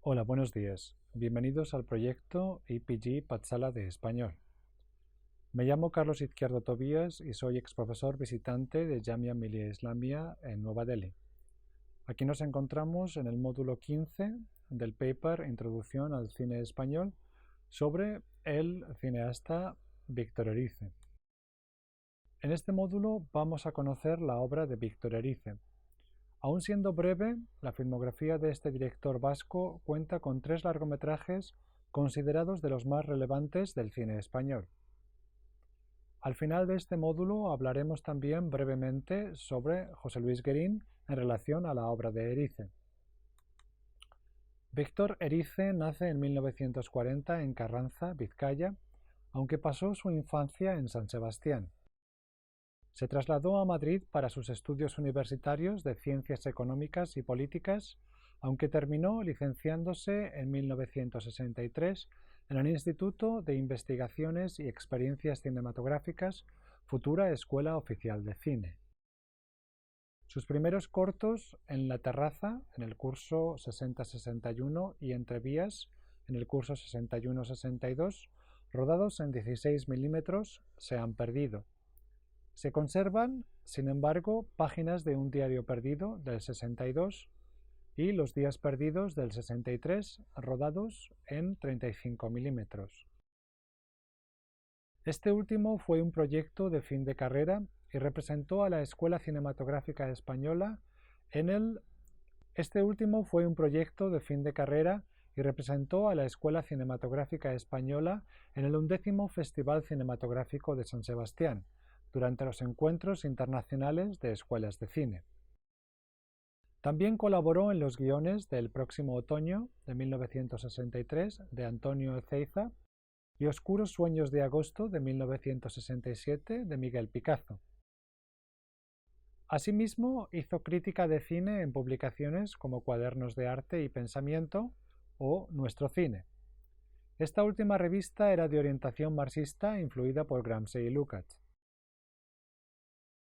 Hola, buenos días. Bienvenidos al proyecto EPG Patsala de Español. Me llamo Carlos Izquierdo Tobías y soy exprofesor visitante de Jamia Millia Islamia en Nueva Delhi. Aquí nos encontramos en el módulo 15 del paper Introducción al cine español sobre el cineasta Víctor Erice. En este módulo vamos a conocer la obra de Víctor Erice. Aun siendo breve, la filmografía de este director vasco cuenta con 3 largometrajes considerados de los más relevantes del cine español. Al final de este módulo hablaremos también brevemente sobre José Luis Guerín en relación a la obra de Erice. Víctor Erice nace en 1940 en Carranza, Vizcaya, aunque pasó su infancia en San Sebastián. Se trasladó a Madrid para sus estudios universitarios de Ciencias Económicas y Políticas, aunque terminó licenciándose en 1963 en el Instituto de Investigaciones y Experiencias Cinematográficas, futura Escuela Oficial de Cine. Sus primeros cortos en La Terraza, en el curso 60-61, y Entre Vías, en el curso 61-62, rodados en 16 milímetros, se han perdido. Se conservan, sin embargo, páginas de Un diario perdido del 62 y Los días perdidos del 63, rodados en 35 milímetros. Este último fue un proyecto de fin de carrera y representó a la Escuela Cinematográfica Española en el 11º Festival Cinematográfico de San Sebastián, durante los encuentros internacionales de escuelas de cine. También colaboró en los guiones de El próximo otoño, de 1963, de Antonio Ezeiza, y Oscuros sueños de agosto, de 1967, de Miguel Picazo. Asimismo, hizo crítica de cine en publicaciones como Cuadernos de Arte y Pensamiento o Nuestro Cine. Esta última revista era de orientación marxista influida por Gramsci y Lukács.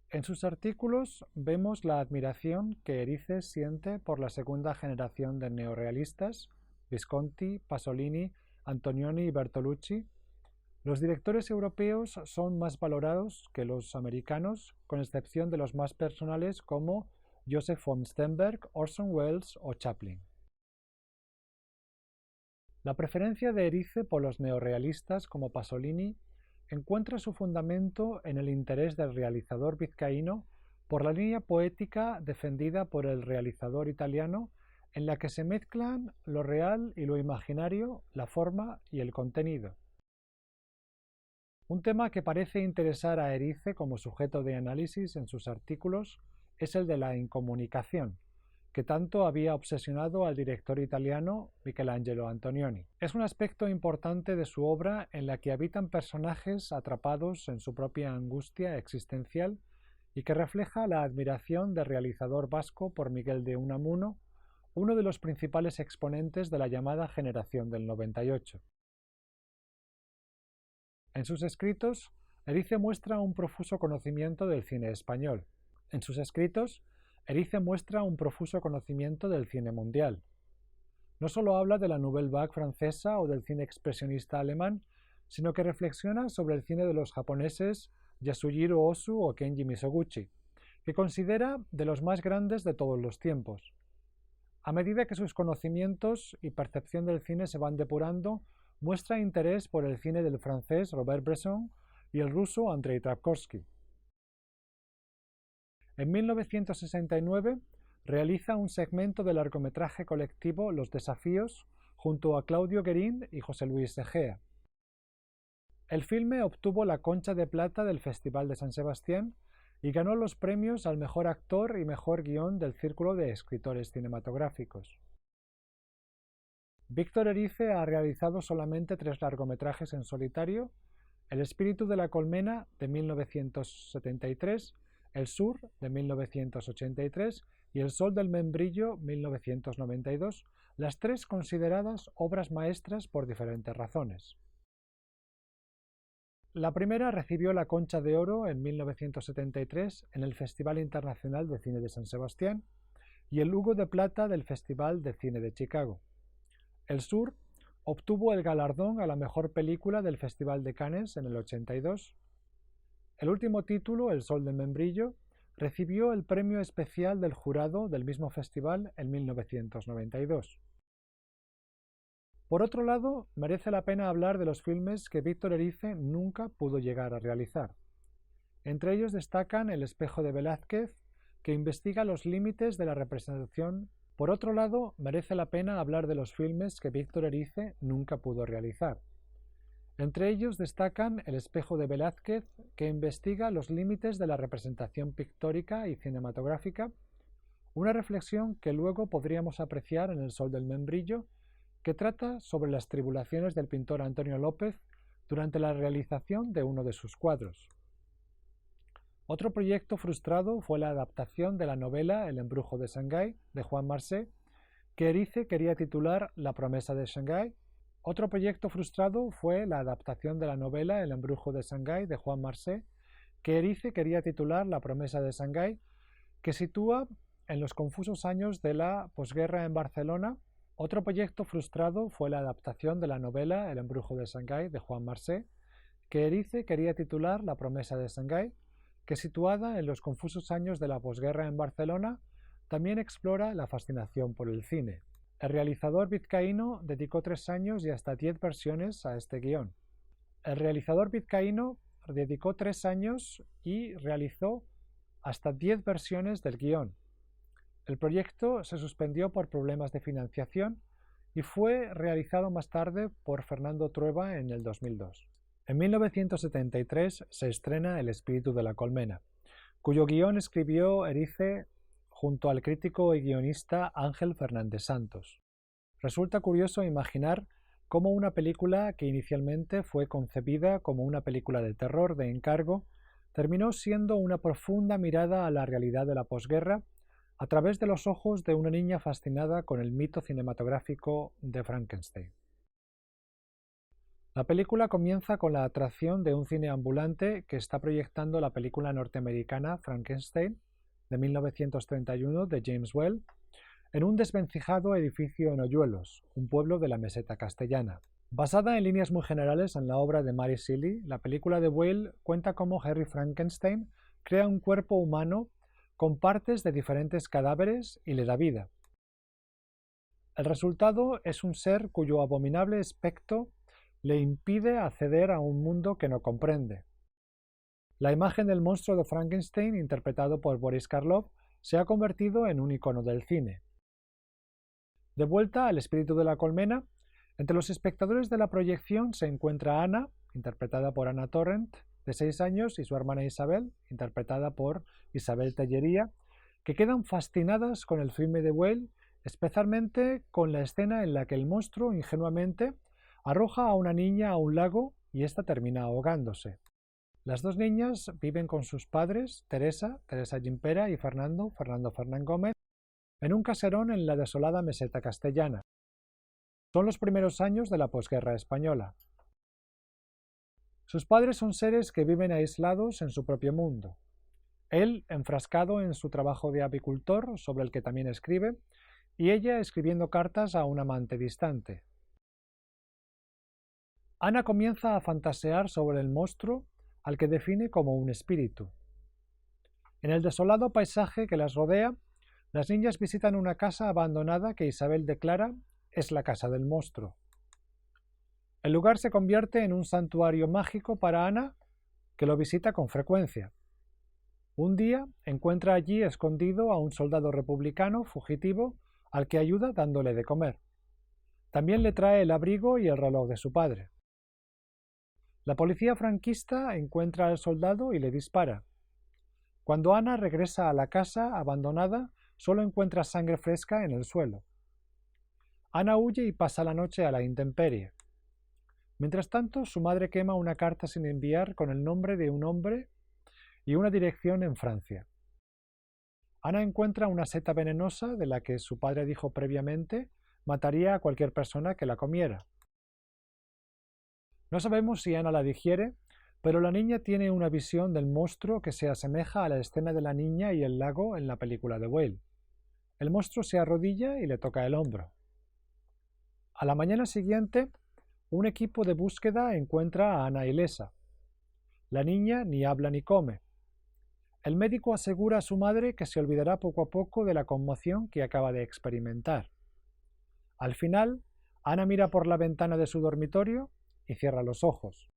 En sus artículos vemos la admiración que Erice siente por la segunda generación de neorrealistas, Visconti, Pasolini, Antonioni y Bertolucci. Los directores europeos son más valorados que los americanos, con excepción de los más personales como Joseph von Sternberg, Orson Welles o Chaplin. La preferencia de Erice por los neorrealistas como Pasolini encuentra su fundamento en el interés del realizador vizcaíno por la línea poética defendida por el realizador italiano, en la que se mezclan lo real y lo imaginario, la forma y el contenido. Un tema que parece interesar a Erice como sujeto de análisis en sus artículos es el de la incomunicación, que tanto había obsesionado al director italiano Michelangelo Antonioni. Es un aspecto importante de su obra en la que habitan personajes atrapados en su propia angustia existencial y que refleja la admiración del realizador vasco por Miguel de Unamuno, uno de los principales exponentes de la llamada generación del 98. En sus escritos, Erice muestra un profuso conocimiento del cine español. Erice muestra un profuso conocimiento del cine mundial. No solo habla de la Nouvelle Vague francesa o del cine expresionista alemán, sino que reflexiona sobre el cine de los japoneses Yasujiro Ozu o Kenji Mizoguchi, que considera de los más grandes de todos los tiempos. A medida que sus conocimientos y percepción del cine se van depurando, muestra interés por el cine del francés Robert Bresson y el ruso Andrei Tarkovsky. En 1969 realiza un segmento del largometraje colectivo Los desafíos junto a Claudio Guerín y José Luis Egea. El filme obtuvo la Concha de Plata del Festival de San Sebastián y ganó los premios al mejor actor y mejor guión del Círculo de Escritores Cinematográficos. Víctor Erice ha realizado solamente 3 largometrajes en solitario: El espíritu de la colmena, de 1973, El sur, de 1983, y El sol del membrillo, 1992, las 3 consideradas obras maestras por diferentes razones. La primera recibió la Concha de Oro en 1973 en el Festival Internacional de Cine de San Sebastián y el Hugo de Plata del Festival de Cine de Chicago. El Sur obtuvo el galardón a la mejor película del Festival de Cannes en el 82. El último título, El Sol del Membrillo, recibió el premio especial del jurado del mismo festival en 1992. Por otro lado, merece la pena hablar de los filmes que Víctor Erice nunca pudo llegar a realizar. Entre ellos destacan El espejo de Velázquez, que investiga los límites de la representación. Por otro lado, merece la pena hablar de los filmes que Víctor Erice nunca pudo realizar. Entre ellos destacan El espejo de Velázquez, que investiga los límites de la representación pictórica y cinematográfica, una reflexión que luego podríamos apreciar en El Sol del Membrillo, que trata sobre las tribulaciones del pintor Antonio López durante la realización de uno de sus cuadros. Otro proyecto frustrado fue la adaptación de la novela El embrujo de Shanghái, de Juan Marsé, que Erice quería titular La promesa de Shanghái. Otro proyecto frustrado fue la adaptación de la novela El embrujo de Shanghái, de Juan Marsé, que Erice quería titular La promesa de Shanghái, que sitúa en los confusos años de la posguerra en Barcelona. Otro proyecto frustrado fue la adaptación de la novela El embrujo de Shanghái, de Juan Marsé, que Erice quería titular La promesa de Shanghái, que situada en los confusos años de la posguerra en Barcelona, también explora la fascinación por el cine. El realizador vizcaíno dedicó 3 años y hasta 10 versiones a este guión. El realizador vizcaíno dedicó 3 años y realizó hasta 10 versiones del guión. El proyecto se suspendió por problemas de financiación y fue realizado más tarde por Fernando Trueba en el 2002. En 1973 se estrena El espíritu de la colmena, cuyo guión escribió Erice junto al crítico y guionista Ángel Fernández Santos. Resulta curioso imaginar cómo una película que inicialmente fue concebida como una película de terror de encargo terminó siendo una profunda mirada a la realidad de la posguerra a través de los ojos de una niña fascinada con el mito cinematográfico de Frankenstein. La película comienza con la atracción de un cine ambulante que está proyectando la película norteamericana Frankenstein de 1931 de James Whale en un desvencijado edificio en Hoyuelos, un pueblo de la meseta castellana. Basada en líneas muy generales en la obra de Mary Shelley, la película de Whale cuenta cómo Harry Frankenstein crea un cuerpo humano con partes de diferentes cadáveres y le da vida. El resultado es un ser cuyo abominable aspecto le impide acceder a un mundo que no comprende. La imagen del monstruo de Frankenstein, interpretado por Boris Karloff, se ha convertido en un icono del cine. De vuelta al espíritu de la colmena, entre los espectadores de la proyección se encuentra Ana, interpretada por Ana Torrent, de 6 años, y su hermana Isabel, interpretada por Isabel Tellería, que quedan fascinadas con el filme de Whale, especialmente con la escena en la que el monstruo ingenuamente arroja a una niña a un lago y ésta termina ahogándose. Las dos niñas viven con sus padres, Teresa Gimpera, y Fernando Fernán Gómez, en un caserón en la desolada meseta castellana. Son los primeros años de la posguerra española. Sus padres son seres que viven aislados en su propio mundo. Él, enfrascado en su trabajo de apicultor, sobre el que también escribe, y ella escribiendo cartas a un amante distante. Ana comienza a fantasear sobre el monstruo, al que define como un espíritu. En el desolado paisaje que las rodea, las niñas visitan una casa abandonada que Isabel declara es la casa del monstruo. El lugar se convierte en un santuario mágico para Ana, que lo visita con frecuencia. Un día encuentra allí escondido a un soldado republicano fugitivo al que ayuda dándole de comer. También le trae el abrigo y el reloj de su padre. La policía franquista encuentra al soldado y le dispara. Cuando Ana regresa a la casa abandonada, solo encuentra sangre fresca en el suelo. Ana huye y pasa la noche a la intemperie. Mientras tanto, su madre quema una carta sin enviar con el nombre de un hombre y una dirección en Francia. Ana encuentra una seta venenosa de la que su padre dijo previamente mataría a cualquier persona que la comiera. No sabemos si Ana la digiere, pero la niña tiene una visión del monstruo que se asemeja a la escena de la niña y el lago en la película de Whale. El monstruo se arrodilla y le toca el hombro. A la mañana siguiente, un equipo de búsqueda encuentra a Ana ilesa. La niña ni habla ni come. El médico asegura a su madre que se olvidará poco a poco de la conmoción que acaba de experimentar. Al final, Ana mira por la ventana de su dormitorio y cierra los ojos.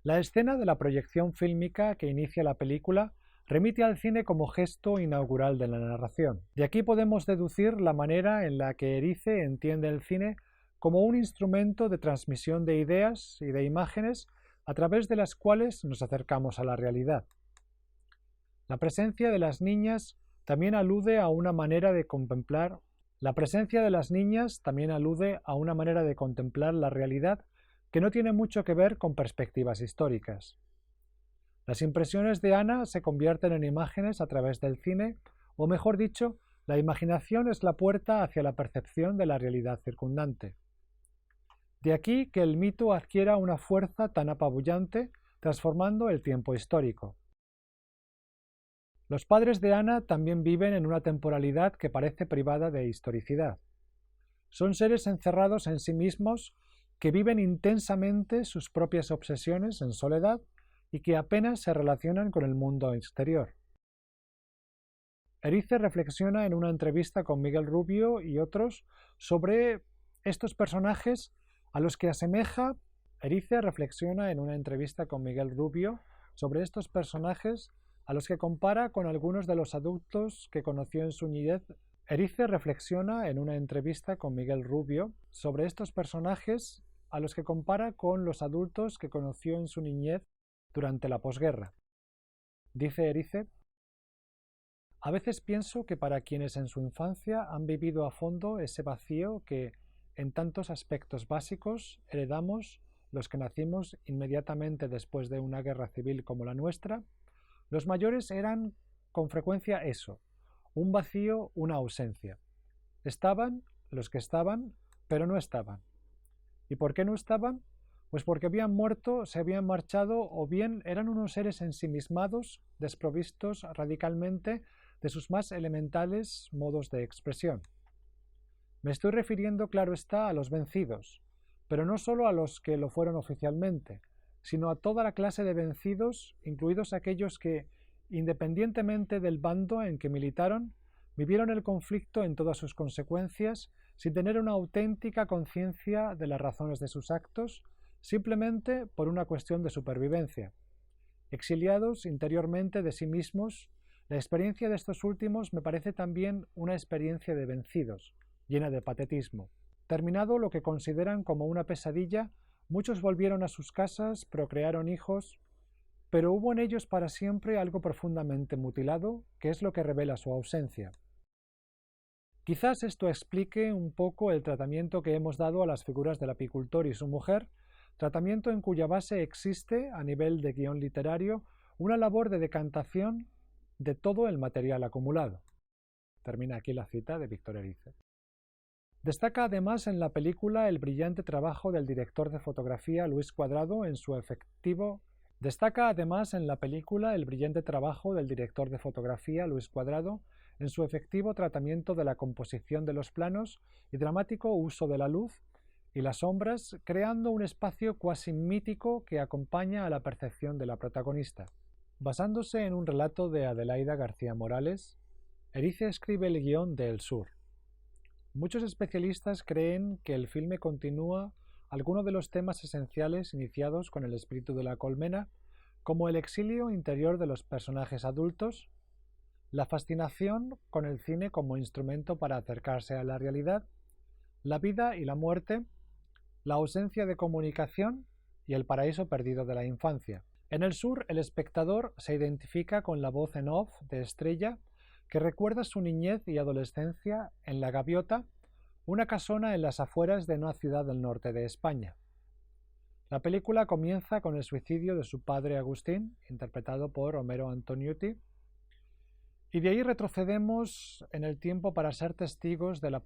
La escena de la proyección fílmica que inicia la película remite al cine como gesto inaugural de la narración. De aquí podemos deducir la manera en la que Erice entiende el cine como un instrumento de transmisión de ideas y de imágenes a través de las cuales nos acercamos a la realidad. La presencia de las niñas también alude a una manera de contemplar la realidad que no tiene mucho que ver con perspectivas históricas. Las impresiones de Ana se convierten en imágenes a través del cine, o mejor dicho, la imaginación es la puerta hacia la percepción de la realidad circundante. De aquí que el mito adquiera una fuerza tan apabullante, transformando el tiempo histórico. Los padres de Ana también viven en una temporalidad que parece privada de historicidad. Son seres encerrados en sí mismos que viven intensamente sus propias obsesiones en soledad y que apenas se relacionan con el mundo exterior. Erice reflexiona en una entrevista con Miguel Rubio y otros sobre estos personajes a los que asemeja. Erice reflexiona en una entrevista con Miguel Rubio sobre estos personajes a los que compara con algunos de los adultos que conoció en su niñez. Erice reflexiona en una entrevista con Miguel Rubio sobre estos personajes a los que compara con los adultos que conoció en su niñez durante la posguerra. Dice Erice: a veces pienso que para quienes en su infancia han vivido a fondo ese vacío que, en tantos aspectos básicos, heredamos los que nacimos inmediatamente después de una guerra civil como la nuestra, los mayores eran con frecuencia eso, un vacío, una ausencia. Estaban los que estaban, pero no estaban. ¿Y por qué no estaban? Pues porque habían muerto, se habían marchado o bien eran unos seres ensimismados, desprovistos radicalmente de sus más elementales modos de expresión. Me estoy refiriendo, claro está, a los vencidos, pero no solo a los que lo fueron oficialmente, sino a toda la clase de vencidos, incluidos aquellos que, independientemente del bando en que militaron, vivieron el conflicto en todas sus consecuencias, sin tener una auténtica conciencia de las razones de sus actos, simplemente por una cuestión de supervivencia. Exiliados interiormente de sí mismos, la experiencia de estos últimos me parece también una experiencia de vencidos, llena de patetismo. Terminado lo que consideran como una pesadilla, muchos volvieron a sus casas, procrearon hijos, pero hubo en ellos para siempre algo profundamente mutilado, que es lo que revela su ausencia. Quizás esto explique un poco el tratamiento que hemos dado a las figuras del apicultor y su mujer, tratamiento en cuya base existe, a nivel de guión literario, una labor de decantación de todo el material acumulado. Termina aquí la cita de Víctor Erice. Destaca además en la película el brillante trabajo del director de fotografía Luis Cuadrado en su efectivo tratamiento de la composición de los planos y dramático uso de la luz y las sombras, creando un espacio cuasi mítico que acompaña a la percepción de la protagonista. Basándose en un relato de Adelaida García Morales, Erice escribe el guión de El Sur. Muchos especialistas creen que el filme continúa algunos de los temas esenciales iniciados con El espíritu de la colmena, como el exilio interior de los personajes adultos, la fascinación con el cine como instrumento para acercarse a la realidad, la vida y la muerte, la ausencia de comunicación y el paraíso perdido de la infancia. En El Sur, el espectador se identifica con la voz en off de Estrella, que recuerda su niñez y adolescencia en La Gaviota, una casona en las afueras de una ciudad del norte de España. La película comienza con el suicidio de su padre Agustín, interpretado por Homero Antoniutti, y de ahí retrocedemos en el tiempo para ser testigos de la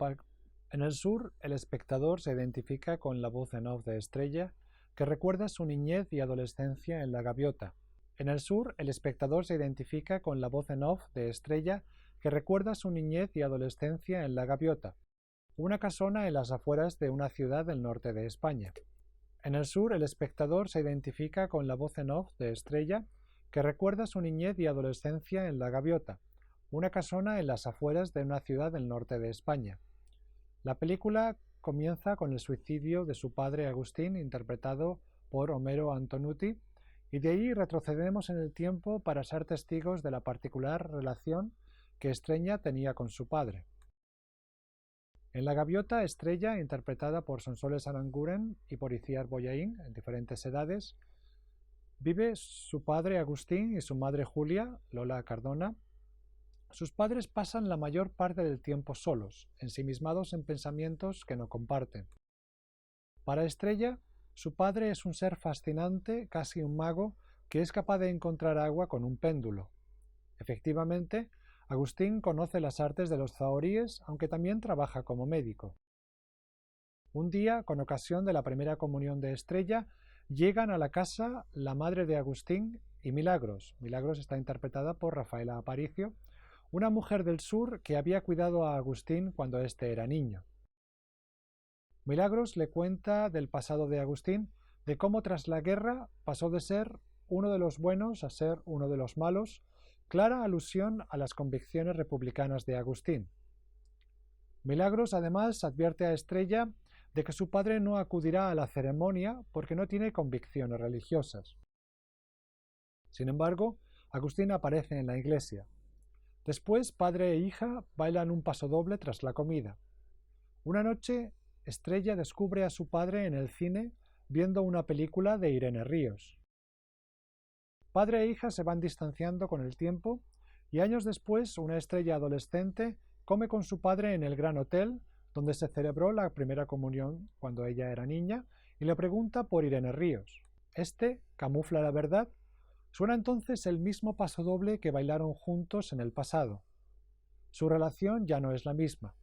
En El Sur, el espectador se identifica con la voz en off de Estrella, que recuerda su niñez y adolescencia en La Gaviota. En El Sur, el espectador se identifica con la voz en off de Estrella, que recuerda su niñez y adolescencia en La Gaviota. una casona en las afueras de una ciudad del norte de España. En el sur, el espectador se identifica con la voz en off de Estrella, que recuerda su niñez y adolescencia en La Gaviota, una casona en las afueras de una ciudad del norte de España. La película comienza con el suicidio de su padre Agustín, interpretado por Homero Antonucci, y de ahí retrocedemos en el tiempo para ser testigos de la particular relación que Estrella tenía con su padre. En La Gaviota, Estrella, interpretada por Sonsoles Aranguren y por Itziar Bollaín, en diferentes edades, vive su padre Agustín y su madre Julia, Lola Cardona. Sus padres pasan la mayor parte del tiempo solos, ensimismados en pensamientos que no comparten. Para Estrella, su padre es un ser fascinante, casi un mago, que es capaz de encontrar agua con un péndulo. Efectivamente, Agustín conoce las artes de los zahoríes, aunque también trabaja como médico. Un día, con ocasión de la primera comunión de Estrella, llegan a la casa la madre de Agustín y Milagros. Milagros está interpretada por Rafaela Aparicio, una mujer del sur que había cuidado a Agustín cuando éste era niño. Milagros le cuenta del pasado de Agustín, de cómo tras la guerra pasó de ser uno de los buenos a ser uno de los malos, clara alusión a las convicciones republicanas de Agustín. Milagros además advierte a Estrella de que su padre no acudirá a la ceremonia porque no tiene convicciones religiosas. Sin embargo, Agustín aparece en la iglesia. Después, padre e hija bailan un pasodoble tras la comida. Una noche, Estrella descubre a su padre en el cine viendo una película de Irene Ríos. Padre e hija se van distanciando con el tiempo y años después una Estrella adolescente come con su padre en el Gran Hotel, donde se celebró la primera comunión cuando ella era niña, y le pregunta por Irene Ríos. Este camufla la verdad. Suena entonces el mismo pasodoble que bailaron juntos en el pasado. Su relación ya no es la misma.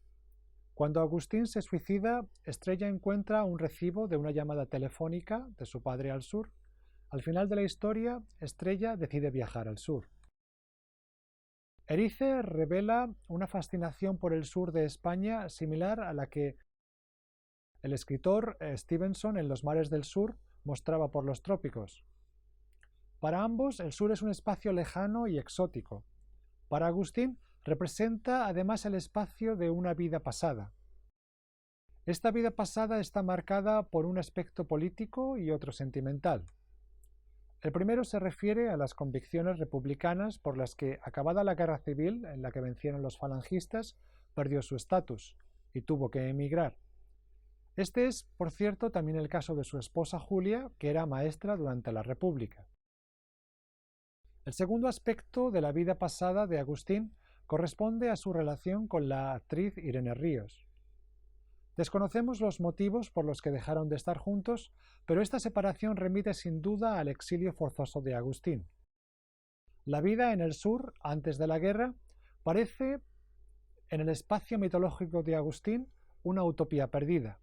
Cuando Agustín se suicida, Estrella encuentra un recibo de una llamada telefónica de su padre al sur. Al final de la historia, Estrella decide viajar al sur. Erice revela una fascinación por el sur de España similar a la que el escritor Stevenson en Los mares del sur mostraba por los trópicos. Para ambos, el sur es un espacio lejano y exótico. Para Agustín, representa además el espacio de una vida pasada. Esta vida pasada está marcada por un aspecto político y otro sentimental. El primero se refiere a las convicciones republicanas por las que, acabada la guerra civil en la que vencieron los falangistas, perdió su estatus y tuvo que emigrar. Este es, por cierto, también el caso de su esposa Julia, que era maestra durante la República. El segundo aspecto de la vida pasada de Agustín corresponde a su relación con la actriz Irene Ríos. Desconocemos los motivos por los que dejaron de estar juntos, pero esta separación remite sin duda al exilio forzoso de Agustín. La vida en el sur, antes de la guerra, parece, en el espacio mitológico de Agustín, una utopía perdida.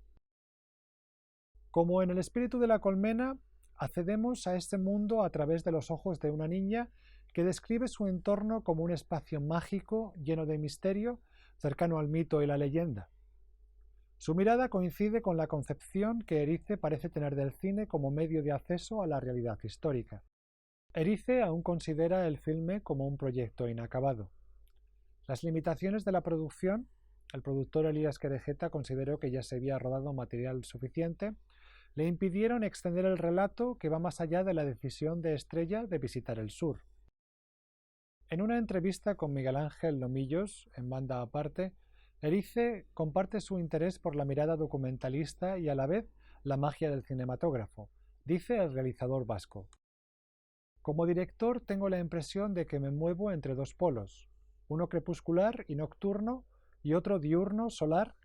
Como en El espíritu de la colmena, accedemos a este mundo a través de los ojos de una niña que describe su entorno como un espacio mágico, lleno de misterio, cercano al mito y la leyenda. Su mirada coincide con la concepción que Erice parece tener del cine como medio de acceso a la realidad histórica. Erice aún considera el filme como un proyecto inacabado. Las limitaciones de la producción, el productor Elías Querejeta consideró que ya se había rodado material suficiente, le impidieron extender el relato que va más allá de la decisión de Estrella de visitar el sur. En una entrevista con Miguel Ángel Lomillos, en Banda Aparte, Erice comparte su interés por la mirada documentalista y a la vez la magia del cinematógrafo, dice el realizador vasco. Como director tengo la impresión de que me muevo entre dos polos, uno crepuscular y nocturno y otro diurno, solar,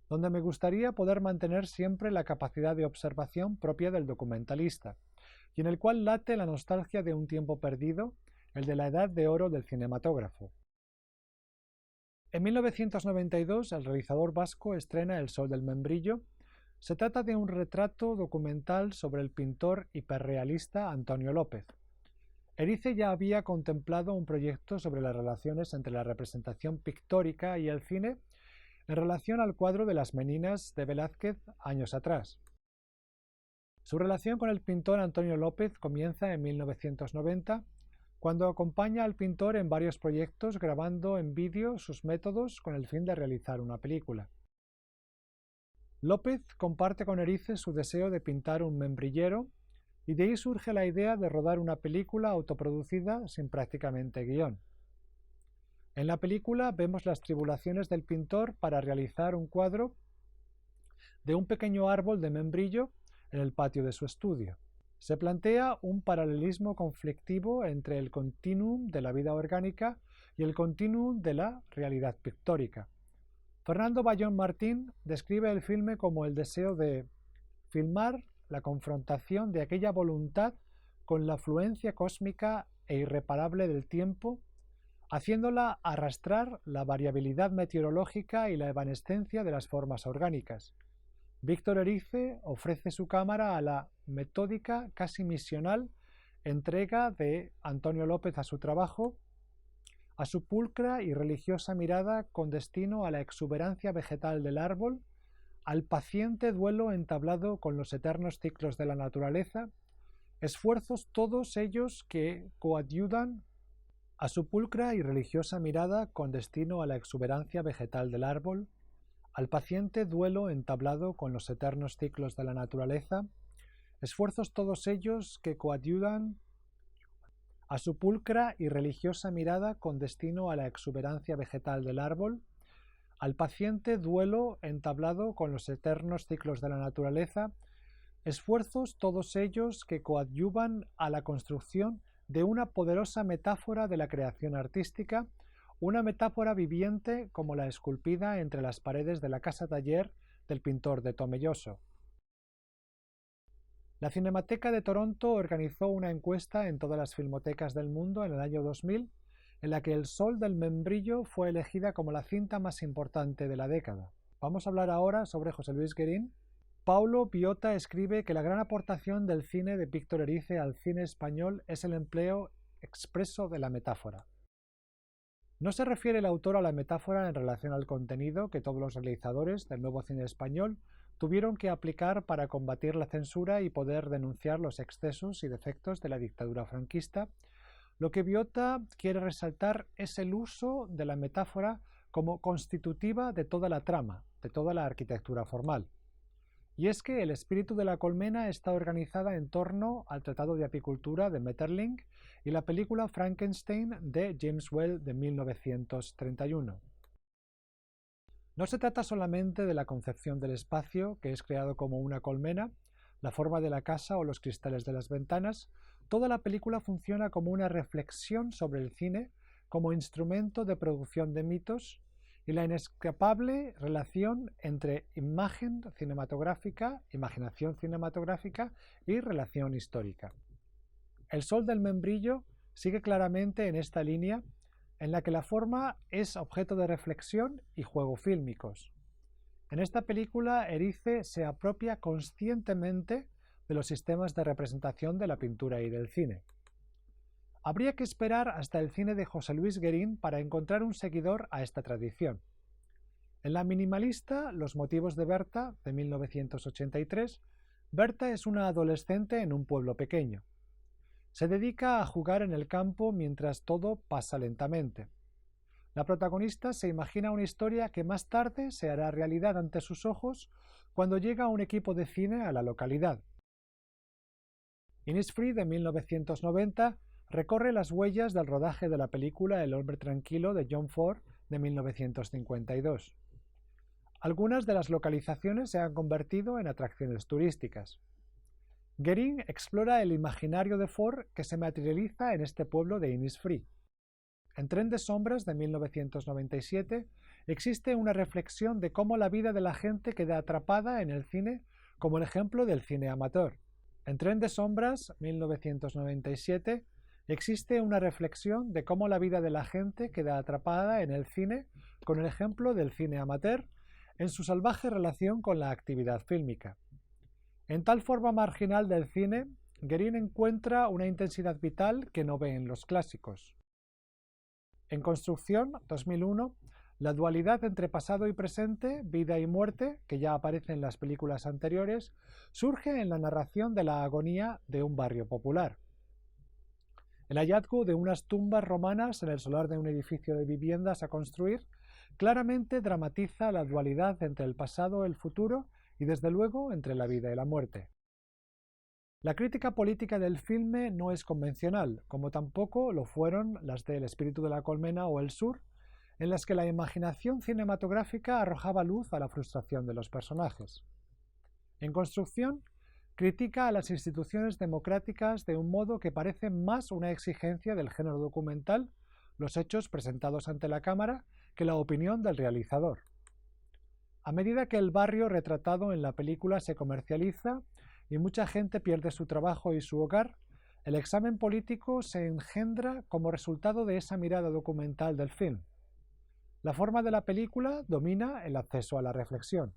donde me gustaría poder mantener siempre la capacidad de observación propia del documentalista, y en el cual late la nostalgia de un tiempo perdido, el de la edad de oro del cinematógrafo. En 1992, el realizador vasco estrena El sol del membrillo. Se trata de un retrato documental sobre el pintor hiperrealista Antonio López. Erice ya había contemplado un proyecto sobre las relaciones entre la representación pictórica y el cine, en relación al cuadro de las Meninas de Velázquez años atrás. Su relación con el pintor Antonio López comienza en 1990, cuando acompaña al pintor en varios proyectos grabando en vídeo sus métodos con el fin de realizar una película. López comparte con Erice su deseo de pintar un membrillero y de ahí surge la idea de rodar una película autoproducida sin prácticamente guión. En la película vemos las tribulaciones del pintor para realizar un cuadro de un pequeño árbol de membrillo en el patio de su estudio. Se plantea un paralelismo conflictivo entre el continuum de la vida orgánica y el continuum de la realidad pictórica. Fernando Bayón Martín describe el filme como el deseo de filmar la confrontación de aquella voluntad con la fluencia cósmica e irreparable del tiempo, haciéndola arrastrar la variabilidad meteorológica y la evanescencia de las formas orgánicas. Víctor Erice ofrece su cámara a la metódica, casi misional, entrega de Antonio López a su trabajo, a su pulcra y religiosa mirada con destino a la exuberancia vegetal del árbol, al paciente duelo entablado con los eternos ciclos de la naturaleza, esfuerzos todos ellos que coadyuvan a su pulcra y religiosa mirada con destino a la exuberancia vegetal del árbol, al paciente duelo entablado con los eternos ciclos de la naturaleza, esfuerzos todos ellos que coadyuvan a su pulcra y religiosa mirada con destino a la exuberancia vegetal del árbol, al paciente duelo entablado con los eternos ciclos de la naturaleza, esfuerzos todos ellos que coadyuvan a la construcción de una poderosa metáfora de la creación artística, una metáfora viviente como la esculpida entre las paredes de la casa-taller del pintor de Tomelloso. La Cinemateca de Toronto organizó una encuesta en todas las filmotecas del mundo en el año 2000, en la que El sol del membrillo fue elegida como la cinta más importante de la década. Vamos a hablar ahora sobre José Luis Guerín. Paulo Biota escribe que la gran aportación del cine de Víctor Erice al cine español es el empleo expreso de la metáfora. No se refiere el autor a la metáfora en relación al contenido que todos los realizadores del nuevo cine español tuvieron que aplicar para combatir la censura y poder denunciar los excesos y defectos de la dictadura franquista. Lo que Biota quiere resaltar es el uso de la metáfora como constitutiva de toda la trama, de toda la arquitectura formal. Y es que El espíritu de la colmena está organizada en torno al Tratado de Apicultura de Maeterlinck y la película Frankenstein de James Whale de 1931. No se trata solamente de la concepción del espacio, que es creado como una colmena, la forma de la casa o los cristales de las ventanas. Toda la película funciona como una reflexión sobre el cine, como instrumento de producción de mitos, y la inescapable relación entre imaginación cinematográfica y relación histórica. El sol del membrillo sigue claramente en esta línea, en la que la forma es objeto de reflexión y juego fílmicos. En esta película, Erice se apropia conscientemente de los sistemas de representación de la pintura y del cine. Habría que esperar hasta el cine de José Luis Guerín para encontrar un seguidor a esta tradición. En La minimalista, Los motivos de Berta, de 1983, Berta es una adolescente en un pueblo pequeño. Se dedica a jugar en el campo mientras todo pasa lentamente. La protagonista se imagina una historia que más tarde se hará realidad ante sus ojos cuando llega un equipo de cine a la localidad. Innisfree, de 1990, recorre las huellas del rodaje de la película El hombre tranquilo de John Ford de 1952. Algunas de las localizaciones se han convertido en atracciones turísticas. Guerín explora el imaginario de Ford que se materializa en este pueblo de Innisfree. En Tren de sombras de 1997 existe una reflexión de cómo la vida de la gente queda atrapada en el cine como el ejemplo del cine amateur. En Tren de sombras 1997 existe una reflexión de cómo la vida de la gente queda atrapada en el cine con el ejemplo del cine amateur en su salvaje relación con la actividad fílmica. En tal forma marginal del cine, Guerín encuentra una intensidad vital que no ve en los clásicos. En Construcción, 2001, La dualidad entre pasado y presente, vida y muerte, que ya aparece en las películas anteriores, surge en la narración de la agonía de un barrio popular. El hallazgo de unas tumbas romanas en el solar de un edificio de viviendas a construir claramente dramatiza la dualidad entre el pasado y el futuro y desde luego entre la vida y la muerte. La crítica política del filme no es convencional, como tampoco lo fueron las de El espíritu de la colmena o El Sur, en las que la imaginación cinematográfica arrojaba luz a la frustración de los personajes. En Construcción, critica a las instituciones democráticas de un modo que parece más una exigencia del género documental, los hechos presentados ante la cámara, que la opinión del realizador. A medida que el barrio retratado en la película se comercializa y mucha gente pierde su trabajo y su hogar, el examen político se engendra como resultado de esa mirada documental del film. La forma de la película domina el acceso a la reflexión.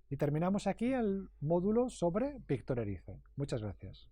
Y terminamos aquí el módulo sobre Víctor Erice. Muchas gracias.